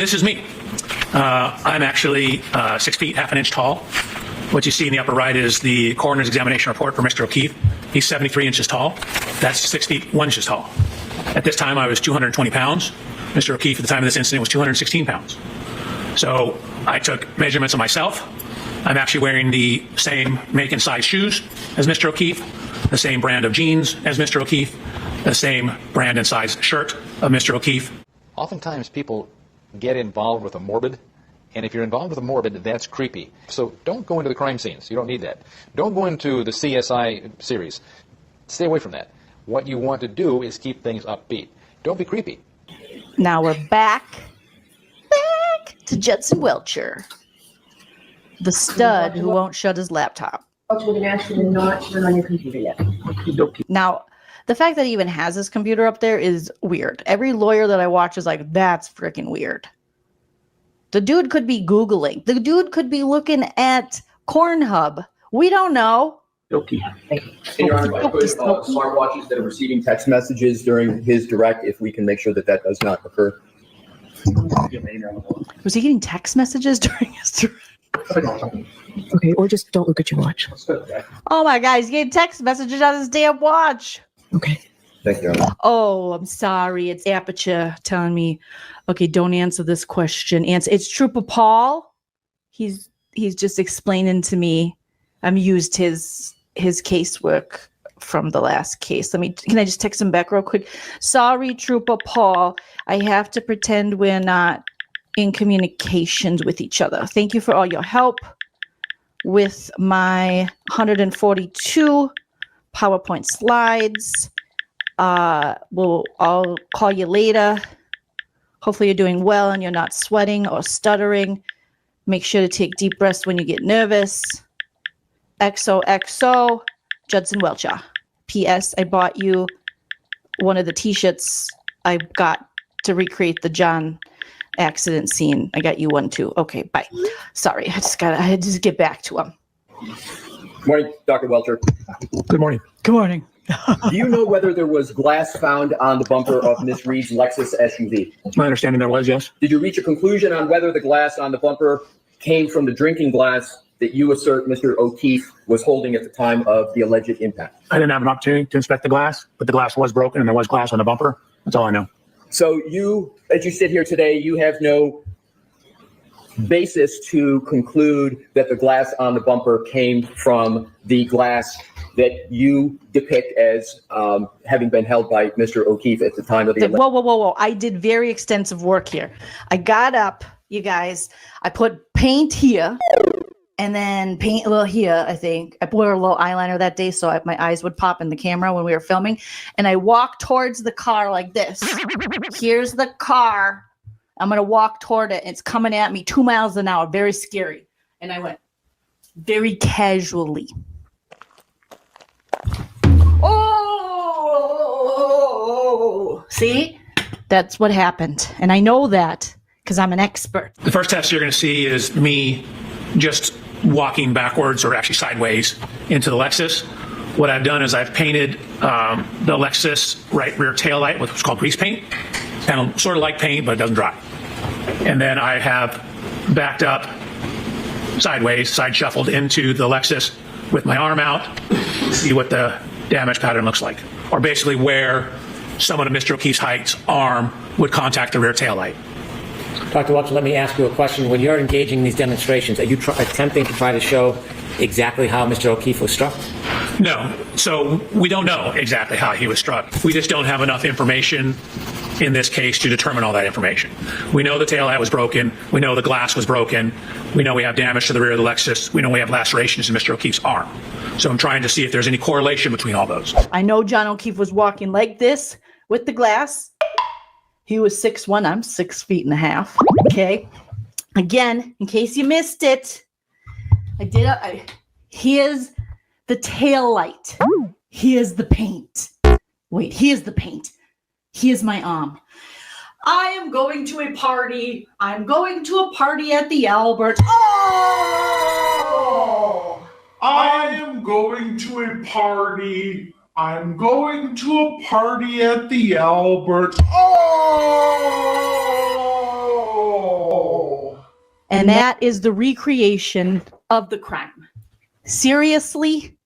this is me. I'm actually 6 feet, half an inch tall. What you see in the upper right is the coroner's examination report for Mr. O'Keefe. He's 73 inches tall. That's 6 feet, 1 inch tall. At this time, I was 220 pounds. Mr. O'Keefe, at the time of this incident, was 216 pounds. So I took measurements of myself. I'm actually wearing the same make and size shoes as Mr. O'Keefe, the same brand of jeans as Mr. O'Keefe, the same brand and size shirt of Mr. O'Keefe. Oftentimes people get involved with a morbid, and if you're involved with a morbid, that's creepy. So don't go into the crime scenes. You don't need that. Don't go into the CSI series. Stay away from that. What you want to do is keep things upbeat. Don't be creepy. Now we're back to Judson Welcher, the stud who won't shut his laptop. We're going to ask you to not turn on your computer yet. Now, the fact that he even has his computer up there is weird. Every lawyer that I watch is like, that's freaking weird. The dude could be Googling. The dude could be looking at Cornhub. We don't know. Okay. Your Honor, I put smartwatches that are receiving text messages during his direct, if we can make sure that that does not occur. Was he getting text messages during his direct? Okay, or just don't look at your watch. Oh my God, he's getting text messages on his damn watch. Okay. Thank you, Your Honor. Oh, I'm sorry. It's Aperture telling me, okay, don't answer this question. Answer. It's Trooper Paul. He's just explaining to me. I'm used his casework from the last case. Can I just text him back real quick? Sorry, Trooper Paul. I have to pretend we're not in communications with each other. Thank you for all your help with my 142 PowerPoint slides. I'll call you later. Hopefully you're doing well and you're not sweating or stuttering. Make sure to take deep breaths when you get nervous. XOXO, Judson Welcher. P.S. I bought you one of the t-shirts I got to recreate the John accident scene. I got you one too. Okay, bye. Sorry, I had to get back to him. Morning, Dr. Welcher. Good morning. Good morning. Do you know whether there was glass found on the bumper of Miss Reed's Lexus SUV? My understanding there was, yes. Did you reach a conclusion on whether the glass on the bumper came from the drinking glass that you assert Mr. O'Keefe was holding at the time of the alleged impact? I didn't have an opportunity to inspect the glass, but the glass was broken and there was glass on the bumper. That's all I know. So you, as you sit here today, you have no basis to conclude that the glass on the bumper came from the glass that you depict as having been held by Mr. O'Keefe at the time of the alleged. Whoa. I did very extensive work here. I got up, you guys. I put paint here. And then paint a little here, I think. I wore a little eyeliner that day so my eyes would pop in the camera when we were filming. And I walked towards the car like this. Here's the car. I'm going to walk toward it. It's coming at me 2 miles an hour. Very scary. And I went very casually. Oh! See? That's what happened. And I know that because I'm an expert. The first test you're going to see is me just walking backwards or actually sideways into the Lexus. What I've done is I've painted the Lexus right rear taillight with what's called grease paint. Kind of sort of like paint, but it doesn't dry. And then I have backed up sideways, side shuffled into the Lexus with my arm out to see what the damage pattern looks like. Or basically where someone of Mr. O'Keefe's height's arm would contact the rear taillight. Dr. Welcher, let me ask you a question. When you're engaging in these demonstrations, are you attempting to try to show exactly how Mr. O'Keefe was struck? No. So we don't know exactly how he was struck. We just don't have enough information in this case to determine all that information. We know the taillight was broken. We know the glass was broken. We know we have damage to the rear of the Lexus. We know we have lacerations in Mr. O'Keefe's arm. So I'm trying to see if there's any correlation between all those. I know John O'Keefe was walking like this with the glass. He was 6'1", I'm 6 feet and a half. Okay. Again, in case you missed it, here's the tail light. Here's the paint. Wait, here's the paint. Here's my arm. I am going to a party. I'm going to a party at the Albert. Oh! I am going to a party. I'm going to a party at the Albert. Oh! And that is the recreation of the crime. Seriously?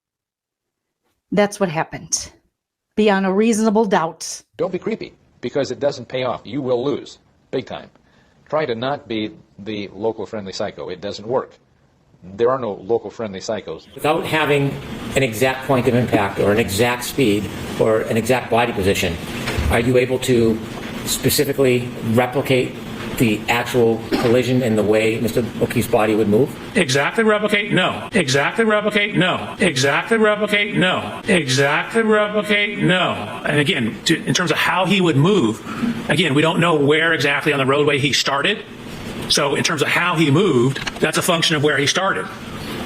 That's what happened. Beyond a reasonable doubt. Don't be creepy, because it doesn't pay off. You will lose, big time. Try to not be the local friendly psycho. It doesn't work. There are no local friendly psychos. Without having an exact point of impact or an exact speed or an exact body position, are you able to specifically replicate the actual collision in the way Mr. O'Keefe's body would move? Exactly replicate? No. Exactly replicate? No. Exactly replicate? No. Exactly replicate? No. And again, in terms of how he would move, again, we don't know where exactly on the roadway he started. So in terms of how he moved, that's a function of where he started.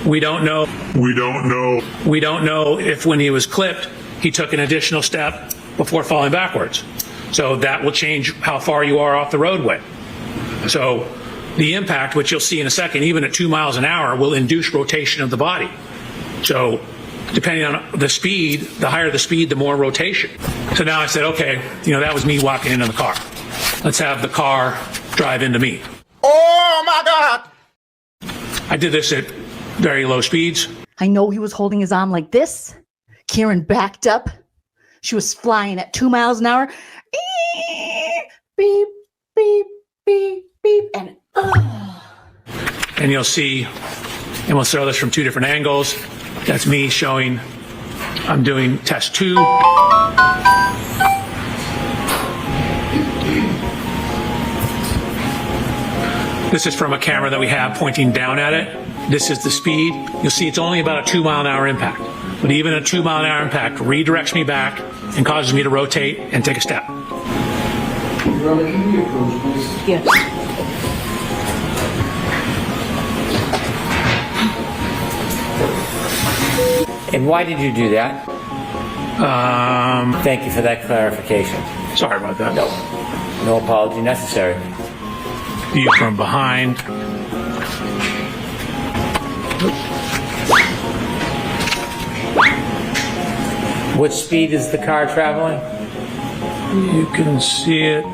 We don't know. We don't know. We don't know if when he was clipped, he took an additional step before falling backwards. So that will change how far you are off the roadway. So the impact, which you'll see in a second, even at 2 miles an hour, will induce rotation of the body. So depending on the speed, the higher the speed, the more rotation. So now I said, okay, that was me walking into the car. Let's have the car drive into me. Oh my God! I did this at very low speeds. I know he was holding his arm like this. Karen backed up. She was flying at 2 miles an hour. Beep, beep, beep, beep, and And you'll see, and we'll throw this from 2 different angles. That's me showing I'm doing test 2. This is from a camera that we have pointing down at it. This is the speed. You'll see it's only about a 2 mile an hour impact. But even a 2 mile an hour impact redirects me back and causes me to rotate and take a step. yes. And why did you do that? Thank you for that clarification. Sorry about that. No apology necessary. View from behind. What speed is the car traveling? You can see it.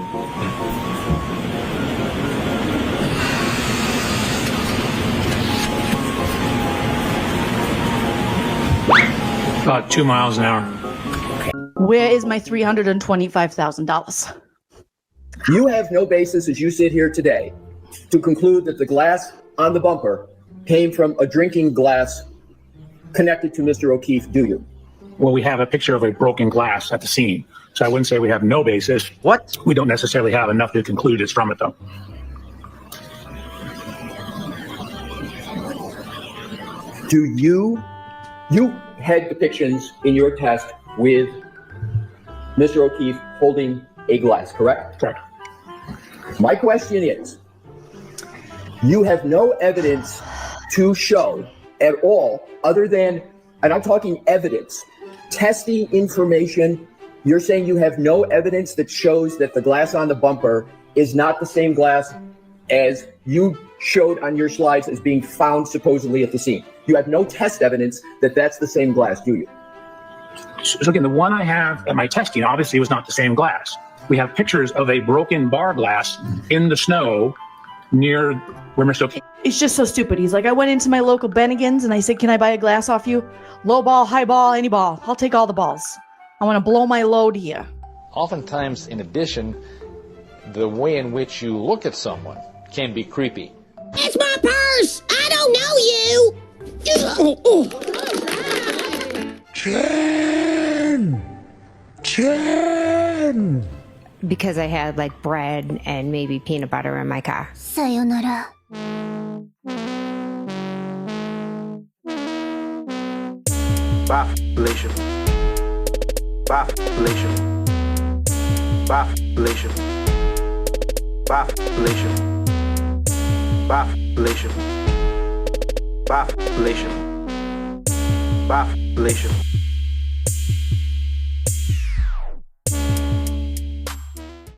About 2 miles an hour. Where is my $325,000? You have no basis, as you sit here today, to conclude that the glass on the bumper came from a drinking glass connected to Mr. O'Keefe, do you? Well, we have a picture of a broken glass at the scene. So I wouldn't say we have no basis. What? We don't necessarily have enough to conclude it's from it, though. Do you had depictions in your test with Mr. O'Keefe holding a glass, correct? Correct. My question is, you have no evidence to show at all other than, and I'm talking evidence, testing information. You're saying you have no evidence that shows that the glass on the bumper is not the same glass as you showed on your slides as being found supposedly at the scene. You have no test evidence that that's the same glass, do you? So again, the one I have at my testing obviously was not the same glass. We have pictures of a broken bar glass in the snow near where Mr. O'Keefe. It's just so stupid. He's like, I went into my local Bennigan's and I said, can I buy a glass off you? Low ball, high ball, any ball. I'll take all the balls. I want to blow my load here. Oftentimes, in addition, the way in which you look at someone can be creepy. It's my purse! I don't know you! Jen! Because I had like bread and maybe peanut butter in my car. Sayonara. Population. Population. Population. Population. Population. Population. Population.